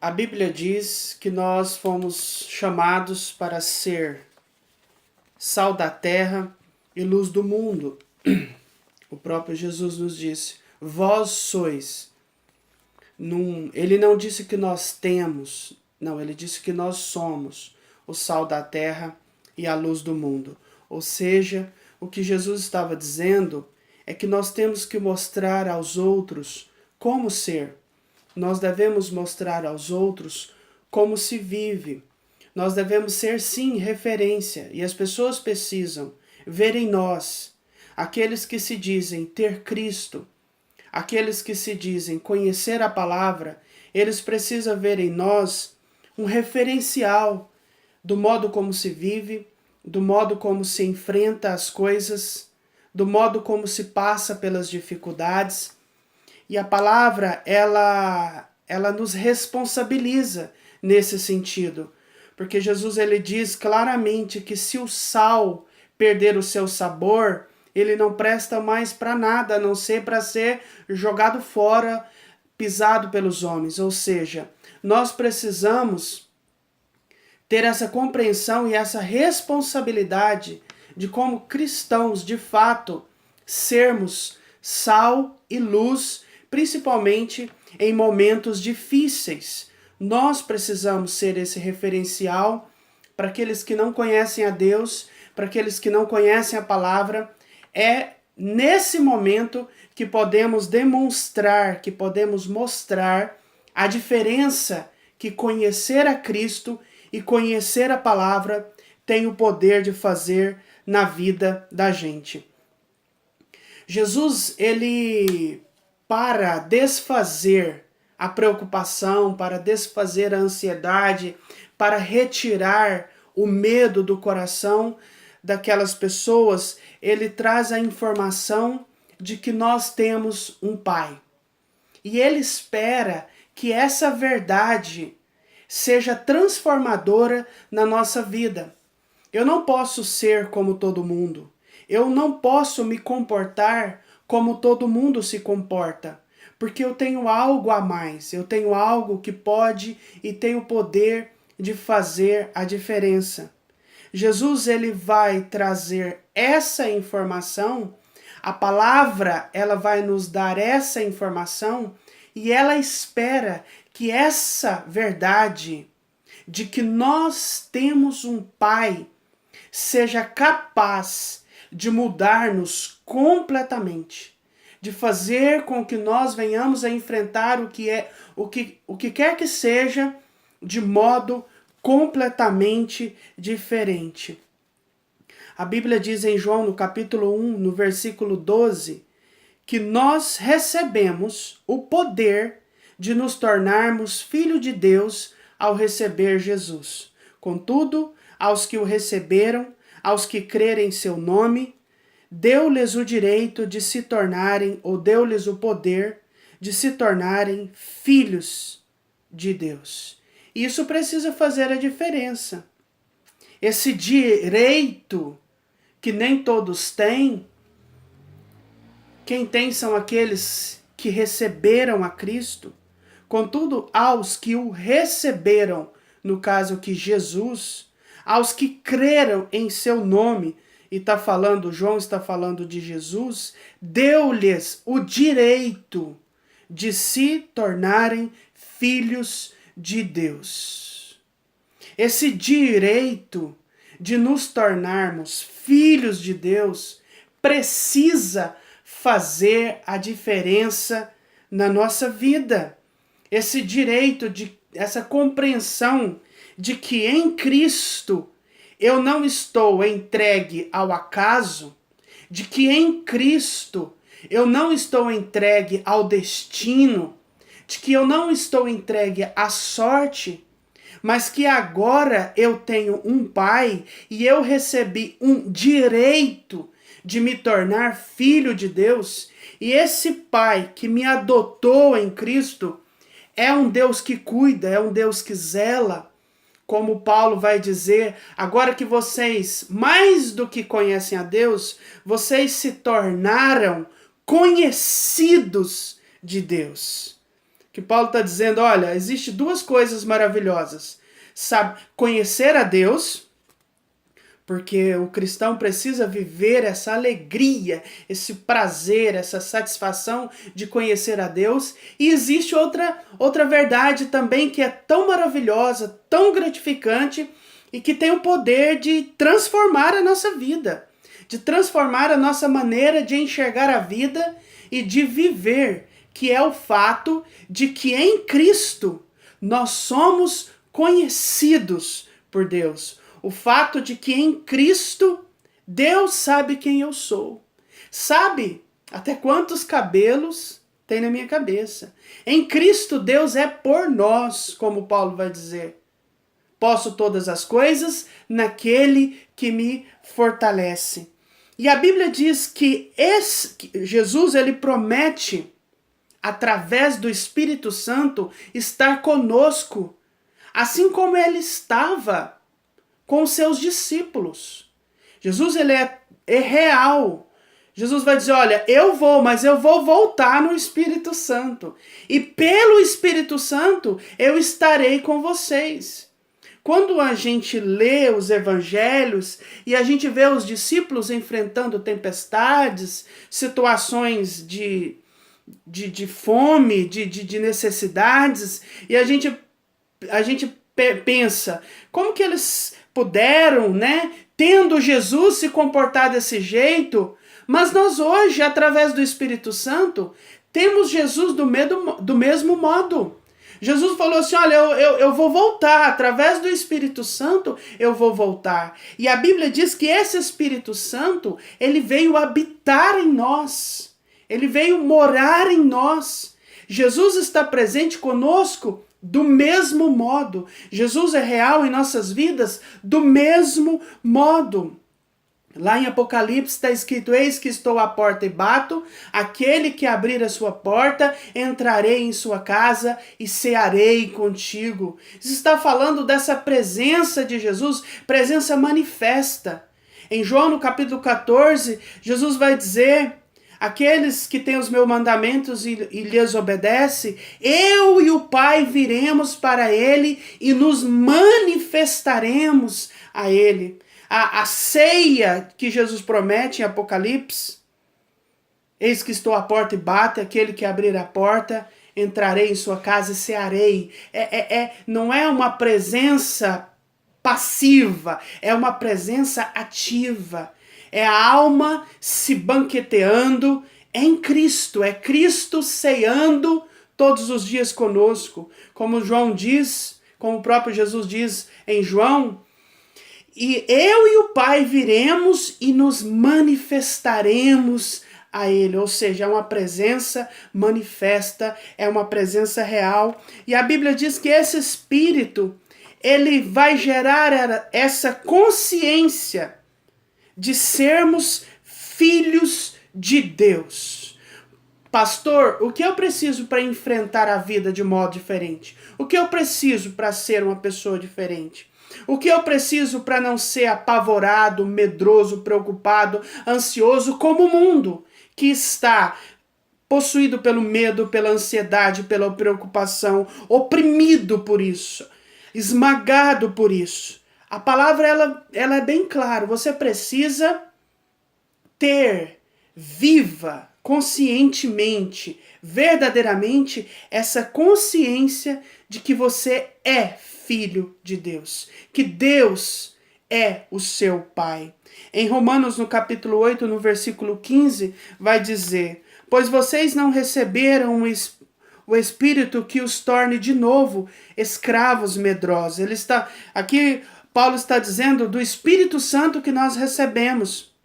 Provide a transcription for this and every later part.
A Bíblia diz que nós fomos chamados para ser sal da terra e luz do mundo. O próprio Jesus nos disse: vós sois. Ele não disse que nós temos, não, ele disse que nós somos o sal da terra e a luz do mundo. Ou seja, o que Jesus estava dizendo é que nós temos que mostrar aos outros como ser. Nós devemos mostrar aos outros como se vive. Nós devemos ser, sim, referência. E as pessoas precisam ver em nós aqueles que se dizem ter Cristo, aqueles que se dizem conhecer a palavra. Eles precisam ver em nós um referencial do modo como se vive, do modo como se enfrenta as coisas, do modo como se passa pelas dificuldades. E a palavra, ela nos responsabiliza nesse sentido. Porque Jesus ele diz claramente que se o sal perder o seu sabor, ele não presta mais para nada, a não ser para ser jogado fora, pisado pelos homens. Ou seja, nós precisamos ter essa compreensão e essa responsabilidade de como cristãos, de fato, sermos sal e luz, principalmente em momentos difíceis. Nós precisamos ser esse referencial para aqueles que não conhecem a Deus, para aqueles que não conhecem a palavra. É nesse momento que podemos demonstrar, que podemos mostrar a diferença que conhecer a Cristo e conhecer a palavra tem o poder de fazer na vida da gente. Jesus, ele, para desfazer a preocupação, para desfazer a ansiedade, para retirar o medo do coração daquelas pessoas, ele traz a informação de que nós temos um Pai. E ele espera que essa verdade seja transformadora na nossa vida. Eu não posso ser como todo mundo. Eu não posso me comportar como todo mundo se comporta, porque eu tenho algo a mais, eu tenho algo que pode e tem o poder de fazer a diferença. Jesus ele vai trazer essa informação, a palavra ela vai nos dar essa informação e ela espera que essa verdade de que nós temos um Pai seja capaz de mudar-nos completamente, de fazer com que nós venhamos a enfrentar o que quer que seja de modo completamente diferente. A Bíblia diz em João, no capítulo 1, no versículo 12, que nós recebemos o poder de nos tornarmos filhos de Deus ao receber Jesus. Contudo, aos que o receberam, aos que crerem em seu nome, deu-lhes o direito de se tornarem, ou deu-lhes o poder de se tornarem filhos de Deus. Isso precisa fazer a diferença. Esse direito que nem todos têm, quem tem são aqueles que receberam a Cristo. Contudo, aos que o receberam, no caso que Jesus, aos que creram em seu nome, e João está falando de Jesus, deu-lhes o direito de se tornarem filhos de Deus. Esse direito de nos tornarmos filhos de Deus precisa fazer a diferença na nossa vida. Esse direito, essa compreensão de que em Cristo eu não estou entregue ao acaso, de que em Cristo eu não estou entregue ao destino, de que eu não estou entregue à sorte, mas que agora eu tenho um Pai e eu recebi um direito de me tornar filho de Deus, e esse Pai que me adotou em Cristo é um Deus que cuida, é um Deus que zela. Como Paulo vai dizer, agora que vocês, mais do que conhecem a Deus, vocês se tornaram conhecidos de Deus. Que Paulo está dizendo, olha, existe duas coisas maravilhosas. Sabe, conhecer a Deus, porque o cristão precisa viver essa alegria, esse prazer, essa satisfação de conhecer a Deus. E existe outra verdade também que é tão maravilhosa, tão gratificante e que tem o poder de transformar a nossa vida, de transformar a nossa maneira de enxergar a vida e de viver, que é o fato de que em Cristo nós somos conhecidos por Deus. O fato de que em Cristo Deus sabe quem eu sou. Sabe até quantos cabelos tem na minha cabeça. Em Cristo Deus é por nós, como Paulo vai dizer. Posso todas as coisas naquele que me fortalece. E a Bíblia diz que Jesus ele promete, através do Espírito Santo, estar conosco, assim como ele estava com os seus discípulos. Jesus ele é real. Jesus vai dizer, olha, eu vou, mas eu vou voltar no Espírito Santo. E pelo Espírito Santo eu estarei com vocês. Quando a gente lê os evangelhos e a gente vê os discípulos enfrentando tempestades, situações de fome, de necessidades, e a gente pensa, como que eles puderam, né, tendo Jesus se comportar desse jeito? Mas nós hoje, através do Espírito Santo, temos Jesus do mesmo modo. Jesus falou assim, olha, eu vou voltar, através do Espírito Santo eu vou voltar. E a Bíblia diz que esse Espírito Santo, ele veio habitar em nós. Ele veio morar em nós. Jesus está presente conosco do mesmo modo. Jesus é real em nossas vidas do mesmo modo. Lá em Apocalipse está escrito, eis que estou à porta e bato, aquele que abrir a sua porta, entrarei em sua casa e cearei contigo. Isso está falando dessa presença de Jesus, presença manifesta. Em João no capítulo 14, Jesus vai dizer, aqueles que têm os meus mandamentos e lhes obedecem, eu e o Pai viremos para ele e nos manifestaremos a ele. A ceia que Jesus promete em Apocalipse, eis que estou à porta e bato, aquele que abrir a porta, entrarei em sua casa e cearei. Não é uma presença passiva, é uma presença ativa. É a alma se banqueteando em Cristo, é Cristo ceando todos os dias conosco. Como João diz, como o próprio Jesus diz em João, e eu e o Pai viremos e nos manifestaremos a Ele. Ou seja, é uma presença manifesta, é uma presença real. E a Bíblia diz que esse Espírito, ele vai gerar essa consciência de sermos filhos de Deus. Pastor, o que eu preciso para enfrentar a vida de modo diferente? O que eu preciso para ser uma pessoa diferente? O que eu preciso para não ser apavorado, medroso, preocupado, ansioso como o mundo que está possuído pelo medo, pela ansiedade, pela preocupação, oprimido por isso, esmagado por isso. A palavra ela é bem clara, você precisa ter viva, conscientemente, verdadeiramente, essa consciência de que você é filho de Deus, que Deus é o seu Pai. Em Romanos, no capítulo 8, no versículo 15, vai dizer, pois vocês não receberam o Espírito que os torne de novo escravos medrosos. Paulo está dizendo do Espírito Santo que nós recebemos,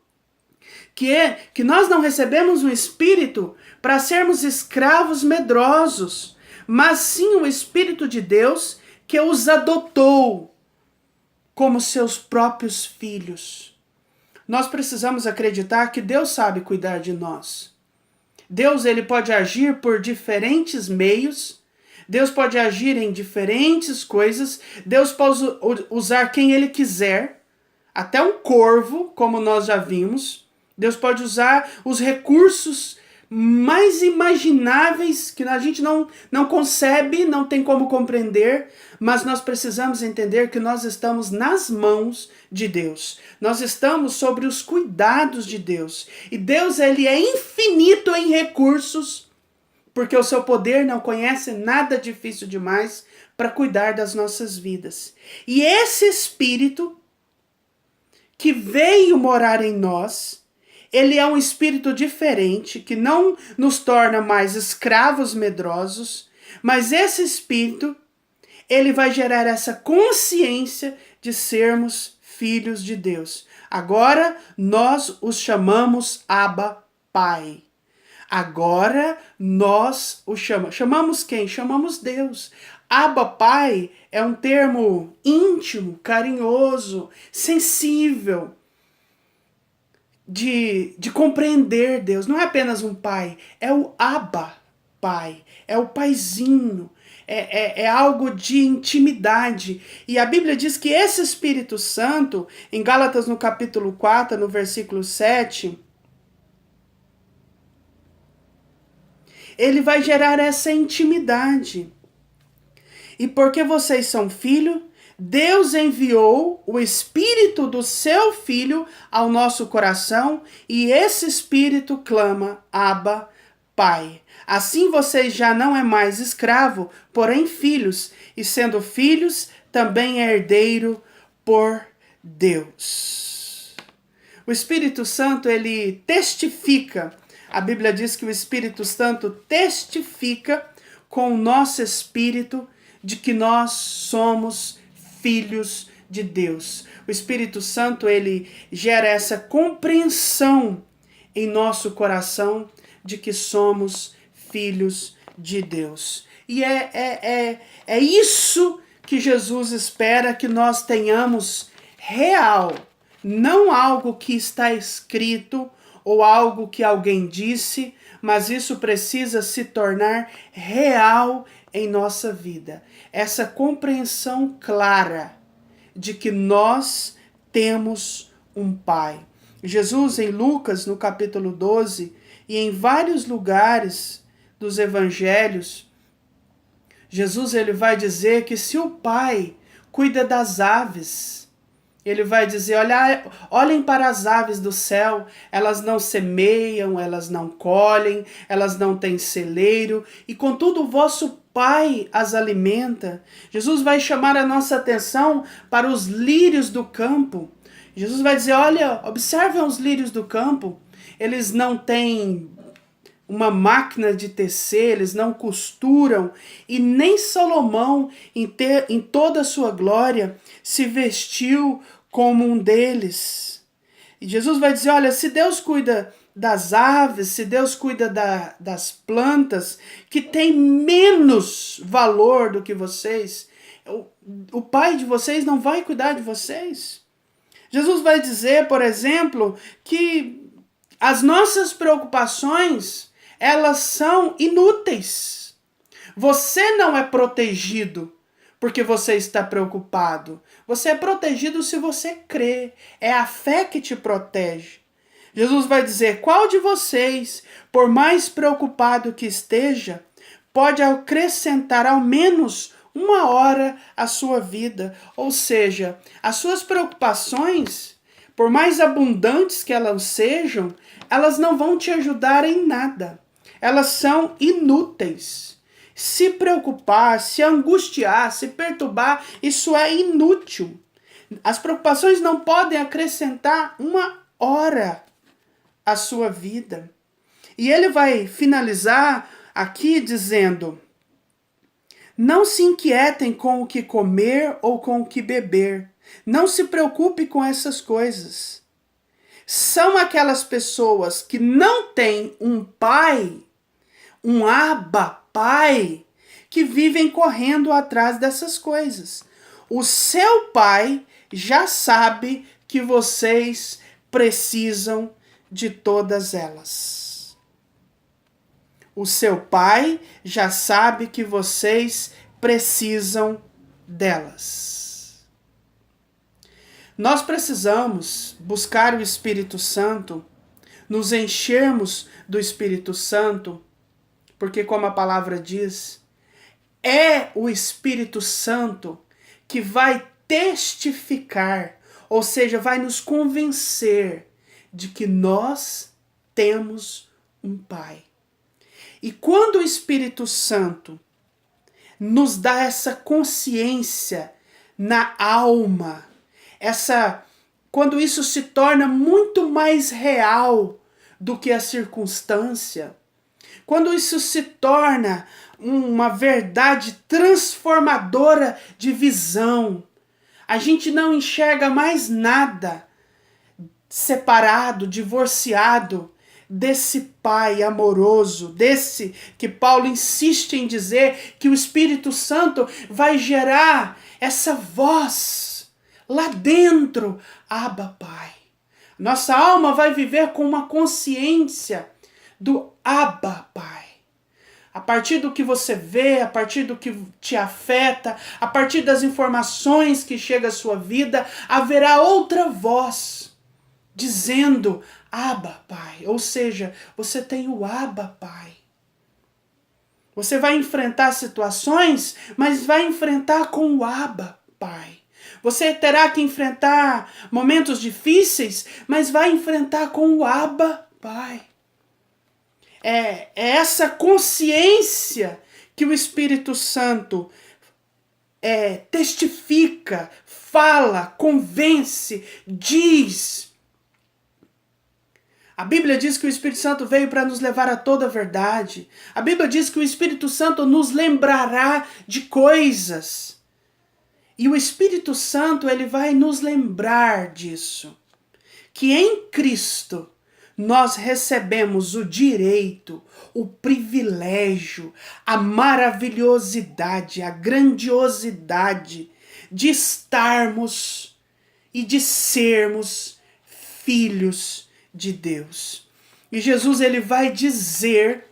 que nós não recebemos um Espírito para sermos escravos medrosos, mas sim o Espírito de Deus que os adotou como seus próprios filhos. Nós precisamos acreditar que Deus sabe cuidar de nós. Deus ele pode agir por diferentes meios, Deus pode agir em diferentes coisas, Deus pode usar quem ele quiser, até um corvo, como nós já vimos. Deus pode usar os recursos mais imagináveis, que a gente não concebe, não tem como compreender, mas nós precisamos entender que nós estamos nas mãos de Deus. Nós estamos sobre os cuidados de Deus. E Deus, ele é infinito em recursos, porque o seu poder não conhece nada difícil demais para cuidar das nossas vidas. E esse Espírito que veio morar em nós, ele é um espírito diferente, que não nos torna mais escravos medrosos, mas esse espírito, ele vai gerar essa consciência de sermos filhos de Deus. Agora nós os chamamos Abba Pai. Agora nós o chamamos quem? Chamamos Deus. Abba Pai é um termo íntimo, carinhoso, sensível, de compreender Deus. Não é apenas um pai, é o Abba Pai, é o paizinho, é algo de intimidade. E a Bíblia diz que esse Espírito Santo, em Gálatas no capítulo 4, no versículo 7, ele vai gerar essa intimidade. E porque vocês são filhos, Deus enviou o Espírito do seu Filho ao nosso coração e esse Espírito clama, Abba, Pai. Assim vocês já não é mais escravo, porém filhos, e sendo filhos, também é herdeiro por Deus. O Espírito Santo, ele testifica. A Bíblia diz que o Espírito Santo testifica com o nosso espírito de que nós somos filhos de Deus. O Espírito Santo, ele gera essa compreensão em nosso coração de que somos filhos de Deus. E é isso que Jesus espera que nós tenhamos real, não algo que está escrito ou algo que alguém disse, mas isso precisa se tornar real em nossa vida. Essa compreensão clara de que nós temos um Pai. Jesus, em Lucas, no capítulo 12, e em vários lugares dos evangelhos, Jesus, ele vai dizer que se o Pai cuida das aves, ele vai dizer, olhem para as aves do céu, elas não semeiam, elas não colhem, elas não têm celeiro, e contudo o vosso Pai as alimenta. Jesus vai chamar a nossa atenção para os lírios do campo. Jesus vai dizer, olha, observem os lírios do campo, eles não têm uma máquina de tecer, eles não costuram, e nem Salomão, em toda a sua glória, se vestiu como um deles. E Jesus vai dizer, olha, se Deus cuida das aves, se Deus cuida das plantas, que tem menos valor do que vocês, o Pai de vocês não vai cuidar de vocês? Jesus vai dizer, por exemplo, que as nossas preocupações, elas são inúteis. Você não é protegido porque você está preocupado. Você é protegido se você crê. É a fé que te protege. Jesus vai dizer, qual de vocês, por mais preocupado que esteja, pode acrescentar ao menos 1 hora à sua vida? Ou seja, as suas preocupações, por mais abundantes que elas sejam, elas não vão te ajudar em nada. Elas são inúteis. Se preocupar, se angustiar, se perturbar, isso é inútil. As preocupações não podem acrescentar 1 hora à sua vida. E ele vai finalizar aqui dizendo, não se inquietem com o que comer ou com o que beber. Não se preocupe com essas coisas. São aquelas pessoas que não têm um pai, um Abba Pai, que vivem correndo atrás dessas coisas. O seu pai já sabe que vocês precisam de todas elas. O seu pai já sabe que vocês precisam delas. Nós precisamos buscar o Espírito Santo nos enchermos do Espírito Santo, porque como a palavra diz, é o Espírito Santo que vai testificar, ou seja, vai nos convencer de que nós temos um Pai. E quando o Espírito Santo nos dá essa consciência na alma, quando isso se torna muito mais real do que a circunstância, quando isso se torna uma verdade transformadora de visão, a gente não enxerga mais nada separado, divorciado desse Pai amoroso, desse que Paulo insiste em dizer que o Espírito Santo vai gerar essa voz lá dentro, Abba, Pai. Nossa alma vai viver com uma consciência do Abba, Pai. A partir do que você vê, a partir do que te afeta, a partir das informações que chegam à sua vida, haverá outra voz dizendo Abba, Pai. Ou seja, você tem o Abba, Pai. Você vai enfrentar situações, mas vai enfrentar com o Abba, Pai. Você terá que enfrentar momentos difíceis, mas vai enfrentar com o Abba, Pai. É essa consciência que o Espírito Santo testifica, fala, convence, diz. A Bíblia diz que o Espírito Santo veio para nos levar a toda a verdade. A Bíblia diz que o Espírito Santo nos lembrará de coisas. E o Espírito Santo, ele vai nos lembrar disso. Que em Cristo nós recebemos o direito, o privilégio, a maravilhosidade, a grandiosidade de estarmos e de sermos filhos de Deus. E Jesus, ele vai dizer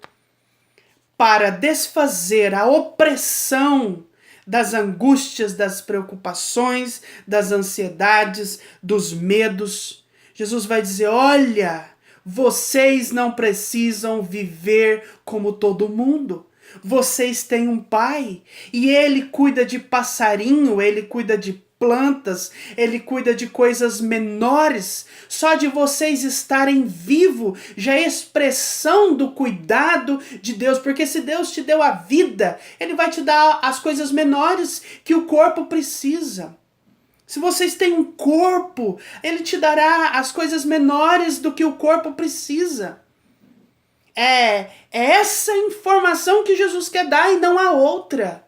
para desfazer a opressão das angústias, das preocupações, das ansiedades, dos medos. Jesus vai dizer, olha, vocês não precisam viver como todo mundo. Vocês têm um Pai e Ele cuida de passarinho, Ele cuida de plantas, Ele cuida de coisas menores. Só de vocês estarem vivos já é expressão do cuidado de Deus, porque se Deus te deu a vida, Ele vai te dar as coisas menores que o corpo precisa. Se vocês têm um corpo, Ele te dará as coisas menores do que o corpo precisa. É essa informação que Jesus quer dar e não a outra.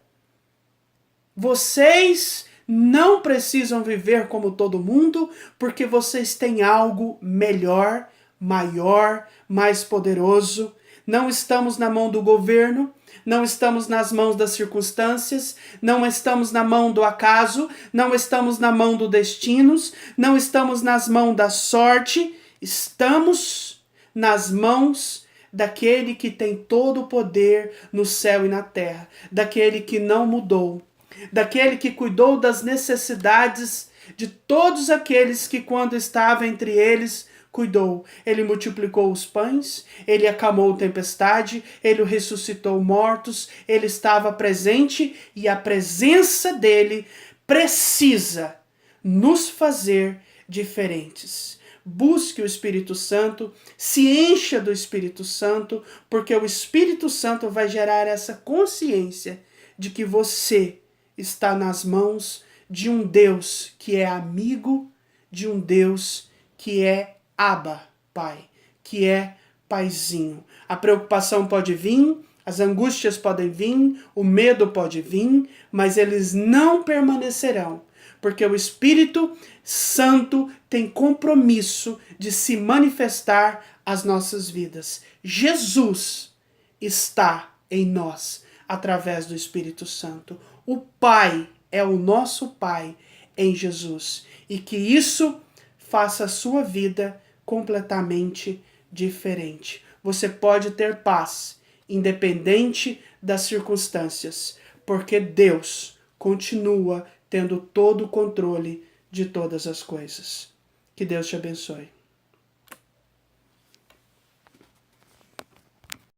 Vocês não precisam viver como todo mundo, porque vocês têm algo melhor, maior, mais poderoso. Não estamos na mão do governo, não estamos nas mãos das circunstâncias, não estamos na mão do acaso, não estamos na mão do destino, não estamos nas mãos da sorte, estamos nas mãos daquele que tem todo o poder no céu e na terra, daquele que não mudou, daquele que cuidou das necessidades de todos aqueles que quando estava entre eles, cuidou. Ele multiplicou os pães, ele acalmou a tempestade, ele ressuscitou mortos, ele estava presente e a presença dele precisa nos fazer diferentes. Busque o Espírito Santo, se encha do Espírito Santo, porque o Espírito Santo vai gerar essa consciência de que você está nas mãos de um Deus que é amigo, de um Deus que é Abba, Pai, que é Paizinho. A preocupação pode vir, as angústias podem vir, o medo pode vir, mas eles não permanecerão, porque o Espírito Santo tem compromisso de se manifestar às nossas vidas. Jesus está em nós através do Espírito Santo. O Pai é o nosso Pai em Jesus. E que isso faça a sua vida completamente diferente. Você pode ter paz, independente das circunstâncias, porque Deus continua tendo todo o controle de todas as coisas. Que Deus te abençoe.